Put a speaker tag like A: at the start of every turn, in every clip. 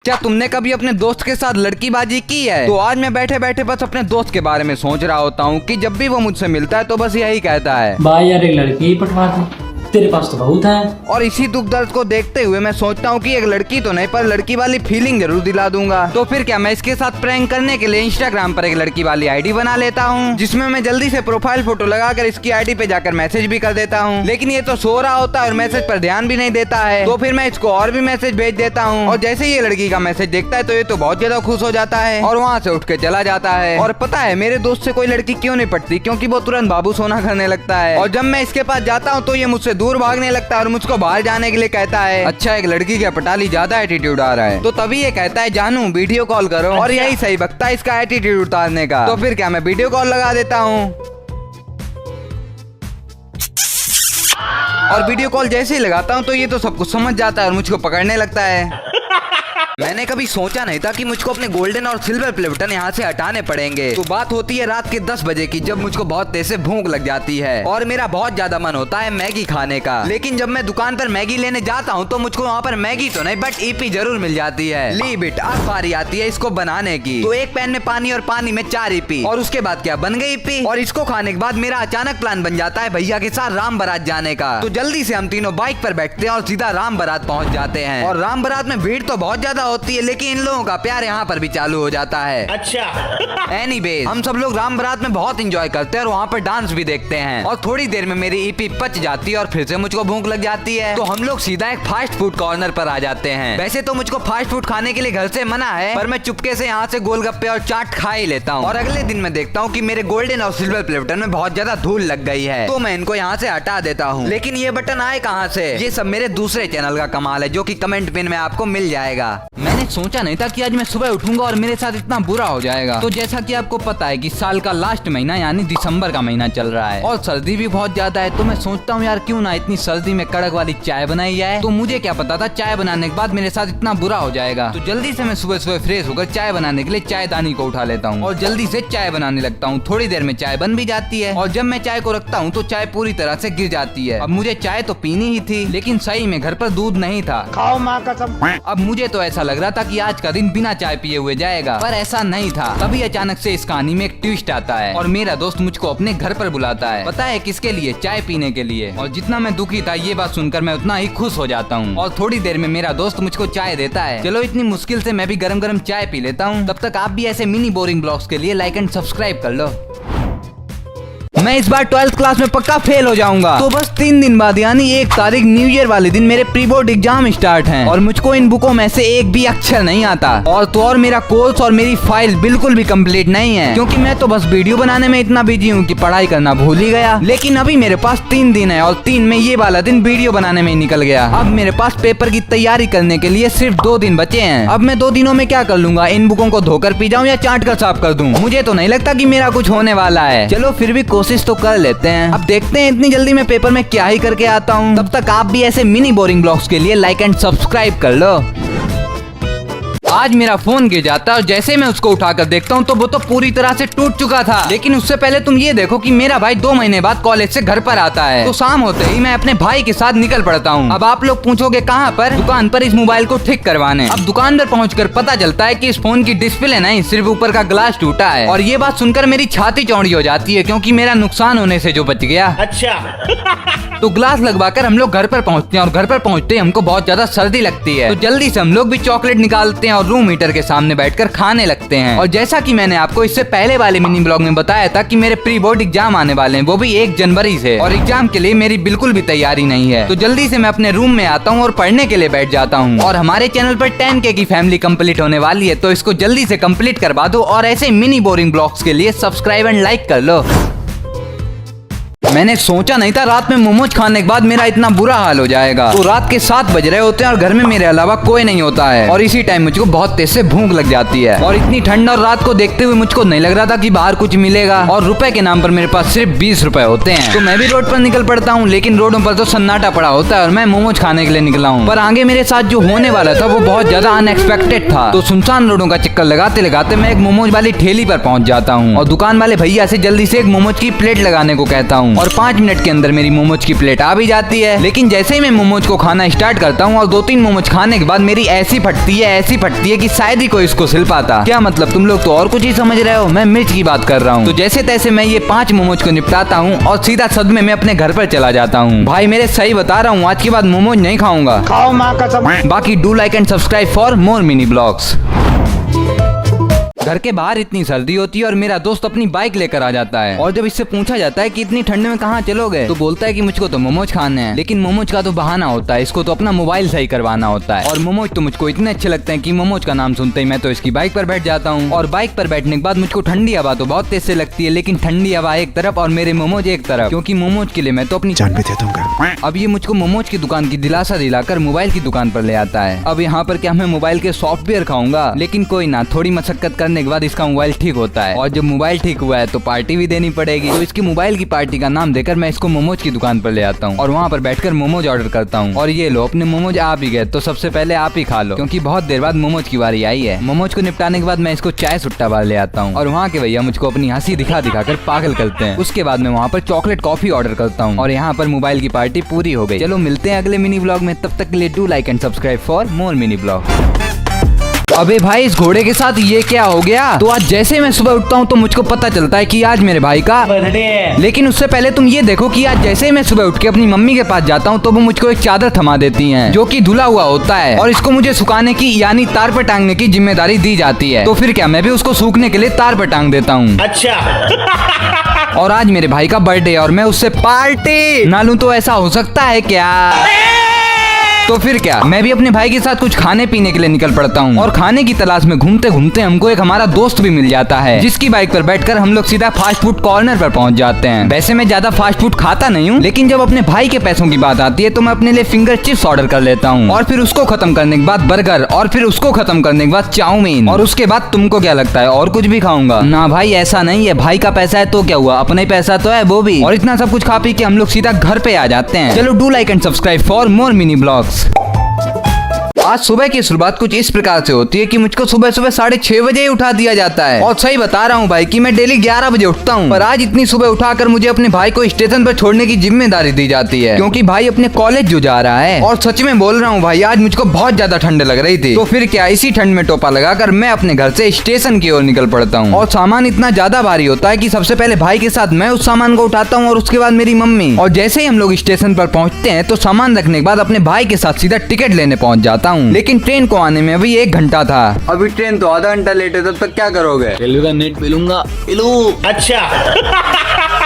A: क्या तुमने कभी अपने दोस्त के साथ लड़कीबाजी की है? तो आज मैं बैठे बैठे बस अपने दोस्त के बारे में सोच रहा होता हूँ कि जब भी वो मुझसे मिलता है तो बस यही कहता है,
B: भाई यार एक लड़की ही पटवा दे, तेरे पास तो बहुत है।
A: और इसी दुख दर्द को देखते हुए मैं सोचता हूँ कि एक लड़की तो नहीं पर लड़की वाली फीलिंग जरूर दिला दूंगा। तो फिर क्या मैं इसके साथ प्रैंक करने के लिए इंस्टाग्राम पर एक लड़की वाली आईडी बना लेता हूँ, जिसमें मैं जल्दी से प्रोफाइल फोटो लगाकर इसकी आईडी पे जाकर मैसेज भी कर देता हूँ। लेकिन ये तो सो रहा होता है और मैसेज पर ध्यान भी नहीं देता है। तो फिर मैं इसको और भी मैसेज भेज देता हूँ और जैसे ही ये लड़की का मैसेज देखता है तो ये तो बहुत ज्यादा खुश हो जाता है और वहाँ से उठ के चला जाता है। और पता है मेरे दोस्त से कोई लड़की क्यों नहीं पटती? क्योंकि वो तुरंत बाबू सोना करने लगता है। और जब मैं इसके पास जाता हूँ तो ये मुझसे दूर भागने लगता है और मुझको बाहर जाने के लिए कहता है, अच्छा एक लड़की के पटाली ज्यादा एटीट्यूड आ रहा है। तो तभी ये कहता है, जानू वीडियो कॉल करो। और यही सही वक्त है इसका एटीट्यूड उतारने का। तो फिर क्या मैं वीडियो कॉल लगा देता हूँ और वीडियो कॉल जैसे ही लगाता हूँ तो ये तो सब कुछ समझ जाता है और मुझको पकड़ने लगता है। मैंने कभी सोचा नहीं था कि मुझको अपने गोल्डन और सिल्वर प्ले बटन यहाँ से हटाने पड़ेंगे। तो बात होती है रात के 10 बजे की, जब मुझको बहुत तेज से भूख लग जाती है और मेरा बहुत ज्यादा मन होता है मैगी खाने का। लेकिन जब मैं दुकान पर मैगी लेने जाता हूँ तो मुझको वहाँ पर मैगी तो नहीं बट ईपी जरूर मिल जाती है। लीव इट, अब बारी आती है इसको बनाने की। तो एक पैन में पानी और पानी में 4 ईपी और उसके बाद क्या बन गई ईपी। और इसको खाने के बाद मेरा अचानक प्लान बन जाता है भैया के साथ राम बारात जाने का। तो जल्दी से हम तीनों बाइक पर बैठते हैं और सीधा राम बारात पहुँच जाते हैं। और राम बारात में भीड़ तो बहुत ज्यादा होती है लेकिन इन लोगों का प्यार यहाँ पर भी चालू हो जाता है। अच्छा एनीवेज हम सब लोग राम बारात में बहुत एंजॉय करते हैं और वहाँ पर डांस भी देखते हैं। और थोड़ी देर में मेरी ईपी पच जाती है और फिर से मुझको भूख लग जाती है। तो हम लोग सीधा एक फास्ट फूड कॉर्नर पर आ जाते हैं। वैसे तो मुझको फास्ट फूड खाने के लिए घर से मना है, पर मैं चुपके से यहाँ से गोलगप्पे और चाट खा ही लेता हूँ। और अगले दिन मैं देखता हूँ कि मेरे गोल्डन और सिल्वर प्ले बटन में बहुत ज्यादा धूल लग गई है। तो मैं इनको यहाँ से हटा देता हूँ। लेकिन ये बटन आए कहाँ से? ये सब मेरे दूसरे चैनल का कमाल है जो कि कमेंट पिन में आपको मिल जाएगा। मैंने सोचा नहीं था कि आज मैं सुबह उठूंगा और मेरे साथ इतना बुरा हो जाएगा। तो जैसा कि आपको पता है कि साल का लास्ट महीना यानी दिसंबर का महीना चल रहा है और सर्दी भी बहुत ज्यादा है। तो मैं सोचता हूँ यार क्यों ना इतनी सर्दी में कड़क वाली चाय बनाई जाए। तो मुझे क्या पता था चाय बनाने के बाद मेरे साथ इतना बुरा हो जाएगा। तो जल्दी से मैं सुबह सुबह फ्रेश होकर चाय बनाने के लिए चायदानी को उठा लेता हूँ और जल्दी से चाय बनाने लगता हूँ। थोड़ी देर में चाय बन भी जाती है और जब मैं चाय को रखता हूँ तो चाय पूरी तरह से गिर जाती है। अब मुझे चाय तो पीनी ही थी लेकिन सही में घर पर दूध नहीं था।
C: खाओ माँ कसम।
A: अब मुझे तो ऐसा लग रहा था कि आज का दिन बिना चाय पिए हुए जाएगा, पर ऐसा नहीं था। तभी अचानक से इस कहानी में एक ट्विस्ट आता है और मेरा दोस्त मुझको अपने घर पर बुलाता है। पता है किसके लिए? चाय पीने के लिए। और जितना मैं दुखी था ये बात सुनकर मैं उतना ही खुश हो जाता हूँ। और थोड़ी देर में मेरा दोस्त मुझको चाय देता है। चलो इतनी मुश्किल से मैं भी गरम गरम चाय पी लेता हूँ। तब तक आप भी ऐसे मिनी बोरिंग ब्लॉग्स के लिए लाइक एंड सब्सक्राइब कर लो। मैं इस बार 12th क्लास में पक्का फेल हो जाऊंगा। तो बस 3 दिन बाद यानी 1 तारीख न्यू ईयर वाले दिन मेरे प्री बोर्ड एग्जाम स्टार्ट हैं और मुझको इन बुकों में से एक भी अक्षर नहीं आता। और मेरा कोर्स और मेरी फाइल बिल्कुल भी कंप्लीट नहीं है क्योंकि मैं तो बस वीडियो बनाने में इतना बिजी हूँ कि पढ़ाई करना भूल ही गया। लेकिन अभी मेरे पास 3 दिन है और 3 में ये वाला दिन वीडियो बनाने में ही निकल गया। अब मेरे पास पेपर की तैयारी करने के लिए सिर्फ 2 दिन बचे हैं। अब मैं 2 दिनों में क्या कर लूंगा? इन बुकों को धोकर पी जाऊँ या चाट कर साफ कर दूं? मुझे तो नहीं लगता कि मेरा कुछ होने वाला है। चलो फिर भी कोशिश तो कर लेते हैं। अब देखते हैं इतनी जल्दी मैं पेपर में क्या ही करके आता हूँ। तब तक आप भी ऐसे मिनी बोरिंग ब्लॉग्स के लिए लाइक एंड सब्सक्राइब कर लो। आज मेरा फोन गिर जाता है और जैसे मैं उसको उठाकर देखता हूँ तो वो तो पूरी तरह से टूट चुका था। लेकिन उससे पहले तुम ये देखो कि मेरा भाई 2 महीने बाद कॉलेज से घर पर आता है। तो शाम होते ही मैं अपने भाई के साथ निकल पड़ता हूँ। अब आप लोग पूछोगे कहाँ पर? दुकान पर इस मोबाइल को ठीक करवाने। अब दुकान पर पहुँचकर पता चलता है कि इस फोन की डिस्प्ले नहीं सिर्फ ऊपर का ग्लास टूटा है। और ये बात सुनकर मेरी छाती चौड़ी हो जाती है क्योंकि मेरा नुकसान होने से जो बच गया। अच्छा तो ग्लास लगवाकर हम लोग घर पर पहुँचते हैं और घर पर पहुँचते ही हमको बहुत ज्यादा सर्दी लगती है। तो जल्दी से हम लोग भी चॉकलेट निकालते हैं और रूम हीटर के सामने बैठकर खाने लगते हैं। और जैसा कि मैंने आपको इससे पहले वाले मिनी ब्लॉग में बताया था कि मेरे प्री बोर्ड एग्जाम आने वाले हैं, वो भी 1 जनवरी से। और एग्जाम के लिए मेरी बिल्कुल भी तैयारी नहीं है। तो जल्दी से मैं अपने रूम में आता हूँ और पढ़ने के लिए बैठ जाता हूँ। और हमारे चैनल पर 10K की फैमिली कंप्लीट होने वाली है तो इसको जल्दी से कंप्लीट करवा दो और ऐसे मिनी बोरिंग ब्लॉग्स के लिए सब्सक्राइब एंड लाइक कर लो। मैंने सोचा नहीं था रात में मोमोज खाने के बाद मेरा इतना बुरा हाल हो जाएगा। तो रात के 7 बज रहे होते हैं और घर में मेरे अलावा कोई नहीं होता है और इसी टाइम मुझको बहुत तेज से भूख लग जाती है। और इतनी ठंड और रात को देखते हुए मुझको नहीं लग रहा था कि बाहर कुछ मिलेगा। और रुपए के नाम पर मेरे पास सिर्फ 20 रुपए होते हैं। तो मैं भी रोड पर निकल पड़ता हूँ लेकिन रोडों पर तो सन्नाटा पड़ा होता है और मैं मोमोज खाने के लिए निकला हूँ। पर आगे मेरे साथ जो होने वाला था वो बहुत ज्यादा अनएक्सपेक्टेड था। तो सुनसान रोडों का चक्कर लगाते लगाते मैं एक मोमोज वाली ठेली पर पहुँच जाता हूँ और दुकान वाले भैया से जल्दी से एक मोमोज की प्लेट लगाने को कहता हूँ। और 5 मिनट के अंदर मेरी मोमोज की प्लेट आ भी जाती है। लेकिन जैसे ही मैं मोमोज को खाना स्टार्ट करता हूँ और 2-3 मोमोज खाने के बाद मेरी ऐसी फटती है कि शायद ही कोई इसको सिल पाता। क्या मतलब, तुम लोग तो और कुछ ही समझ रहे हो, मैं मिर्च की बात कर रहा हूँ। तो जैसे तैसे मैं ये 5 मोमोज को निपटाता हूँ और सीधा सदमे में अपने घर पर चला जाता हूँ। भाई मेरे सही बता रहा हूँ, आज के बाद मोमोज नहीं खाऊंगा।
C: खाओ माँ कसम।
A: बाकी do like and subscribe for more mini blogs. घर के बाहर इतनी सर्दी होती है और मेरा दोस्त अपनी बाइक लेकर आ जाता है। और जब इससे पूछा जाता है कि इतनी ठंड में कहाँ चलोगे, तो बोलता है कि मुझको तो मोमोज खाने हैं। लेकिन मोमोज का तो बहाना होता है, इसको तो अपना मोबाइल सही करवाना होता है। और मोमोज तो मुझको इतने अच्छे लगते हैं कि मोमोज का नाम सुनते ही मैं तो इसकी बाइक पर बैठ जाता हूँ। और बाइक पर बैठने के बाद मुझको ठंडी हवा तो बहुत तेज से लगती है, लेकिन ठंडी हवा एक तरफ और मेरे मोमोज एक तरफ, क्योंकि मोमोज के लिए मैं तो अपनी
C: जान भी दे दूंगा।
A: अब ये मुझको मोमोज की दुकान की दिलासा दिलाकर मोबाइल की दुकान पर ले आता है। अब यहाँ पर क्या मैं मोबाइल के सॉफ्टवेयर खाऊंगा, लेकिन कोई ना, थोड़ी मशक्कत करने के बाद इसका मोबाइल ठीक होता है। और जब मोबाइल ठीक हुआ है तो पार्टी भी देनी पड़ेगी। तो इसकी मोबाइल की पार्टी का नाम देकर मैं इसको मोमोज की दुकान पर ले आता हूँ और वहाँ पर बैठकर मोमोज ऑर्डर करता हूँ। और ये लो, अपने मोमोज आ भी गए, तो सबसे पहले आप ही खा लो, क्योंकि बहुत देर बाद मोमोज की बारी आई है। मोमोज को निपटाने के बाद मैं इसको चाय सुट्टा बार ले आता हूँ और वहाँ के भैया मुझको अपनी हंसी दिखा कर पागल करते हैं। उसके बाद मैं वहाँ पर चॉकलेट कॉफी ऑर्डर करता हूँ और यहाँ पर मोबाइल की पार्टी पूरी हो गई। चलो मिलते हैं अगले मिनी ब्लॉग में, तब तक के लिए do like and subscribe for more mini blog. अबे भाई, इस घोड़े के साथ ये क्या हो गया? तो आज जैसे मैं सुबह उठता हूँ तो मुझको पता चलता है कि आज मेरे भाई का
B: बर्थडे है।
A: लेकिन उससे पहले तुम ये देखो कि आज जैसे ही मैं सुबह उठ के अपनी मम्मी के पास जाता हूँ तो वो मुझको एक चादर थमा देती हैं, जो कि धुला हुआ होता है और इसको मुझे सुखाने की यानी तार पर टांगने की जिम्मेदारी दी जाती है। तो फिर क्या, मैं भी उसको सूखने के लिए तार पर टांग देता हूँ।
C: अच्छा।
A: और आज मेरे भाई का बर्थडे और मैं उससे पार्टी ना लूं तो ऐसा हो सकता है क्या? तो फिर क्या, मैं भी अपने भाई के साथ कुछ खाने पीने के लिए निकल पड़ता हूँ। और खाने की तलाश में घूमते घूमते हमको एक हमारा दोस्त भी मिल जाता है, जिसकी बाइक पर बैठकर हम लोग सीधा फास्ट फूड कॉर्नर पर पहुँच जाते हैं। वैसे मैं ज्यादा फास्ट फूड खाता नहीं हूँ, लेकिन जब अपने भाई के पैसों की बात आती है तो मैं अपने लिए फिंगर चिप्स ऑर्डर कर लेता हूँ और फिर उसको खत्म करने के बाद बर्गर और फिर उसको खत्म करने के बाद चाउमीन और उसके बाद तुमको क्या लगता है और कुछ भी खाऊंगा? ना भाई, ऐसा नहीं है। भाई का पैसा है तो क्या हुआ, अपना ही पैसा तो है वो भी। और इतना सब कुछ खा पी के हम लोग सीधा घर पे आ जाते हैं। चलो do like and subscribe for more mini blogs. आज सुबह की शुरुआत कुछ इस प्रकार से होती है कि मुझको सुबह सुबह 6:30 बजे ही उठा दिया जाता है। और सही बता रहा हूँ भाई कि मैं डेली 11 बजे उठता हूँ, पर आज इतनी सुबह उठाकर मुझे अपने भाई को स्टेशन पर छोड़ने की जिम्मेदारी दी जाती है, क्योंकि भाई अपने कॉलेज जो जा रहा है। और सच में बोल रहा हूँ भाई, आज मुझको बहुत ज्यादा ठंड लग रही थी। तो फिर क्या, इसी ठंड में टोपा लगाकर मैं अपने घर से स्टेशन की ओर निकल पड़ता हूँ। और सामान इतना ज्यादा भारी होता है कि सबसे पहले भाई के साथ मैं उस सामान को उठाता हूँ और उसके बाद मेरी मम्मी। और जैसे ही हम लोग स्टेशन पर पहुँचते हैं तो सामान रखने के बाद अपने भाई के साथ सीधा टिकट लेने पहुँच जाता हूँ। लेकिन ट्रेन को आने में अभी 1 घंटा था। अभी ट्रेन तो आधा घंटा लेट है, तब तक क्या करोगे?
B: रेलवे का नेट मिलूंगा।
C: अच्छा।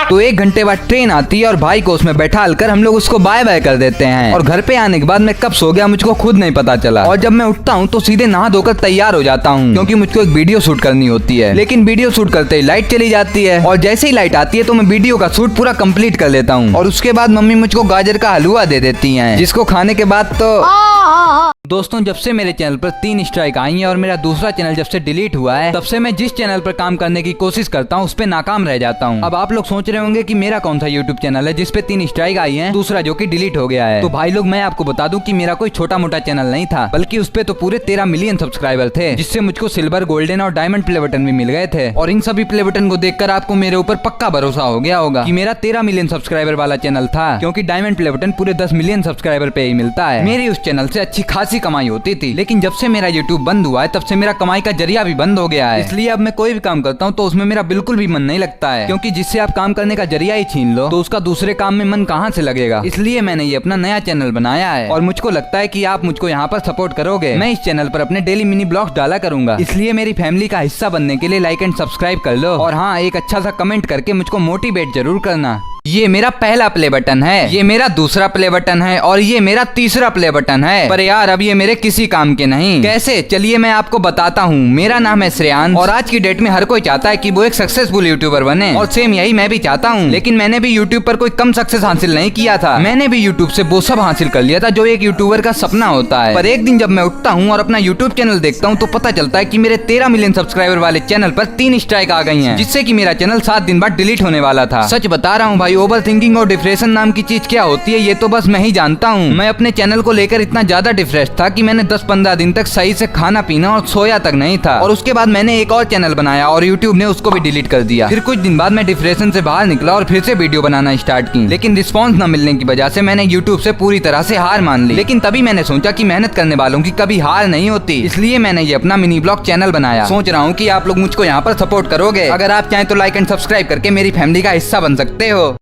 A: तो 1 घंटे बाद ट्रेन आती है और भाई को उसमें बैठाल कर हम लोग उसको बाय बाय कर देते हैं। और घर पे आने के बाद मैं कब सो गया मुझको खुद नहीं पता चला। और जब मैं उठता हूँ तो सीधे नहा धोकर तैयार हो जाता हूँ, क्योंकि मुझको एक वीडियो शूट करनी होती है। लेकिन वीडियो शूट करते ही लाइट चली जाती है और जैसे ही लाइट आती है तो मैं वीडियो का शूट पूरा कंप्लीट कर लेता हूँ। और उसके बाद मम्मी मुझको गाजर का हलवा दे देती है, जिसको खाने के बाद तो दोस्तों, जब से मेरे चैनल पर 3 स्ट्राइक आई है और मेरा दूसरा चैनल जब से डिलीट हुआ है, तब से मैं जिस चैनल पर काम करने की कोशिश करता हूँ उस पे नाकाम रह जाता हूँ। अब आप लोग सोच रहे होंगे कि मेरा कौन सा यूट्यूब चैनल है जिस पे 3 स्ट्राइक आई है, दूसरा जो कि डिलीट हो गया है। तो भाई लोग, मैं आपको बता दूं कि मेरा कोई छोटा मोटा चैनल नहीं था, बल्कि उस पे तो पूरे 13 मिलियन सब्सक्राइबर थे, जिससे मुझको सिल्वर, गोल्डन और डायमंड प्ले बटन भी मिल गए थे। और इन सभी प्ले बटन को देखकर आपको मेरे ऊपर पक्का भरोसा हो गया होगा कि मेरा 13 मिलियन सब्सक्राइबर वाला चैनल था, क्योंकि डायमंड प्ले बटन पूरे 10 मिलियन सब्सक्राइबर पे ही मिलता है। मेरी उस चैनल से अच्छी खासी कमाई होती थी, लेकिन जब से मेरा यूट्यूब बंद हुआ है तब से मेरा कमाई का जरिया भी बंद हो गया है। इसलिए अब मैं कोई भी काम करता हूँ तो उसमें मेरा बिल्कुल भी मन नहीं लगता है, क्योंकि जिससे आप काम करने का जरिया ही छीन लो तो उसका दूसरे काम में मन कहाँ से लगेगा। इसलिए मैंने ये अपना नया चैनल बनाया है और मुझको लगता है कि आप मुझको यहाँ पर सपोर्ट करोगे। मैं इस चैनल पर अपने डेली मिनी ब्लॉग्स डाला करूंगा, इसलिए मेरी फैमिली का हिस्सा बनने के लिए लाइक एंड सब्सक्राइब कर लो। और हाँ, एक अच्छा सा कमेंट करके मुझको मोटिवेट जरूर करना। ये मेरा पहला प्ले बटन है, ये मेरा दूसरा प्ले बटन है और ये मेरा तीसरा प्ले बटन है। पर यार, अब ये मेरे किसी काम के नहीं। कैसे? चलिए मैं आपको बताता हूँ। मेरा नाम है श्रेयांश और आज की डेट में हर कोई चाहता है कि वो एक सक्सेसफुल यूट्यूबर बने, और सेम यही मैं भी चाहता हूँ। लेकिन मैंने भी यूट्यूब पर कोई कम सक्सेस हासिल नहीं किया था। मैंने भी यूट्यूब से वो सब हासिल कर लिया था जो एक यूट्यूबर का सपना होता है। पर एक दिन जब मैं उठता हूँ और अपना यूट्यूब चैनल देखता हूँ तो पता चलता है कि मेरे 13 मिलियन सब्सक्राइबर वाले चैनल पर 3 स्ट्राइक आ गई है, जिससे कि मेरा चैनल 7 दिन बाद डिलीट होने वाला था। सच बता रहा हूँ भाई, भाई ओवर थिंकिंग और डिप्रेशन नाम की चीज क्या होती है ये तो बस मैं ही जानता हूँ। मैं अपने चैनल को लेकर इतना ज्यादा डिप्रेस था कि मैंने 10-15 दिन तक सही से खाना पीना और सोया तक नहीं था। और उसके बाद मैंने एक और चैनल बनाया और यूट्यूब ने उसको भी डिलीट कर दिया। फिर कुछ दिन बाद मैं डिप्रेशन से बाहर निकला और फिर से वीडियो बनाना स्टार्ट की, लेकिन रिस्पॉन्स न मिलने की वजह से मैंने यूट्यूब से पूरी तरह से हार मान ली। लेकिन तभी मैंने सोचा कि मेहनत करने वालों की कभी हार नहीं होती, इसलिए मैंने ये अपना मिनी ब्लॉग चैनल बनाया। सोच रहा हूँ कि आप लोग मुझको यहाँ पर सपोर्ट करोगे। अगर आप चाहें तो लाइक एंड सब्सक्राइब करके मेरी फैमिली का हिस्सा बन सकते हो।